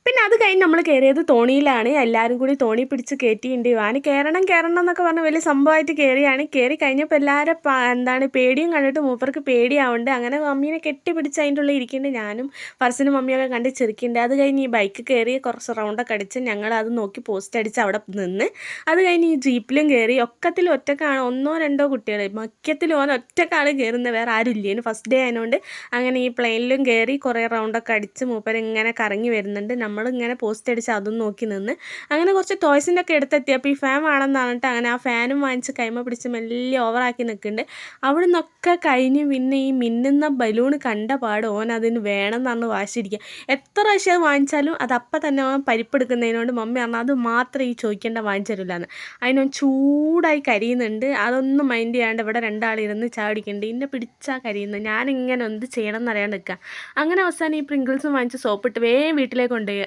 പിന്നെ അത് കഴിഞ്ഞ് നമ്മൾ കയറിയത് തോണിയിലാണ്. എല്ലാവരും കൂടി തോണി പിടിച്ച് കയറ്റിയിട്ടുണ്ട്. വാന് കയറണം കയറണം എന്നൊക്കെ പറഞ്ഞ് വലിയ സംഭവമായിട്ട് കയറിയാണ്. കയറി കഴിഞ്ഞപ്പോൾ എല്ലാവരും എന്താണ് പേടിയും കണ്ടിട്ട് മൂപ്പർക്ക് പേടിയാവുന്നുണ്ട്. അങ്ങനെ മമ്മീനെ കെട്ടിപ്പിടിച്ച് അതിൻ്റെ ഉള്ളിൽ ഇരിക്കുന്നുണ്ട്. ഞാനും ഫർസിനും മമ്മിയൊക്കെ കണ്ട് ചിരിക്കുന്നുണ്ട്. അത് കഴിഞ്ഞ് ഈ ബൈക്ക് കയറി കുറച്ച് റൗണ്ടൊക്കെ അടിച്ച് ഞങ്ങൾ അത് നോക്കി പോസ്റ്റ് അടിച്ച് അവിടെ നിന്ന്. അത് കഴിഞ്ഞ് ഈ ജീപ്പിലും കയറി. ഒക്കത്തിൽ ഒറ്റക്കാണ്, ഒന്നോ രണ്ടോ കുട്ടികൾ, മിക്കത്തിലും ഓൻ ഒറ്റക്കാണ് കയറുന്നത്, വേറെ ആരും ഇല്ലേന്. ഫസ്റ്റ് ഡേ ആയതുകൊണ്ട് അങ്ങനെ ഈ പ്ലെയിനിലും കയറി കുറേ റൗണ്ടൊക്കെ അടിച്ച് മൂപ്പർ ഇങ്ങനെ കറങ്ങി വരുന്നുണ്ട്. നമ്മളിങ്ങനെ പോസ്റ്റ് അടിച്ച് അതും നോക്കി നിന്ന്. അങ്ങനെ കുറച്ച് ടോയ്സിൻ്റെ ഒക്കെ എടുത്തെത്തിയപ്പോൾ ഈ ഫാൻ വേണമെന്ന് പറഞ്ഞിട്ട് അങ്ങനെ ആ ഫാനും വാങ്ങിച്ച് കൈമ പിടിച്ച് മെല്ലെ ഓവറാക്കി നിൽക്കുന്നുണ്ട്. അവിടെ നിന്നൊക്കെ കഴിഞ്ഞ് പിന്നെ ഈ മിന്നുന്ന ബലൂൺ കണ്ട പാട് ഓൻ അതിന് വേണം എന്ന് പറഞ്ഞ് വാശിയിരിക്കുക. എത്ര പ്രാവശ്യം അത് വാങ്ങിച്ചാലും അത് അപ്പം തന്നെ ഓൻ പരിപ്പെടുക്കുന്നതിനോട് മമ്മി പറഞ്ഞാൽ അത് മാത്രം ഈ ചോദിക്കേണ്ട വാങ്ങിച്ചു തരില്ലാന്ന്. അതിനോൻ ചൂടായി കരിയുന്നുണ്ട്. അതൊന്നും മൈൻഡ് ചെയ്യാണ്ട് ഇവിടെ രണ്ടാളിരുന്ന് ചാടിക്കുന്നുണ്ട്. എന്നെ പിടിച്ചാൽ കരിയുന്നത്. ഞാനിങ്ങനെ എന്ത് ചെയ്യണം എന്നറിയാണ്ട് നിൽക്കുക. അങ്ങനെ അവസാനം ഈ പ്രിങ്കിൾസും വാങ്ങിച്ച് സോപ്പിട്ട് വേഗം വീട്ടിലേക്ക് കൊണ്ടുപോയി.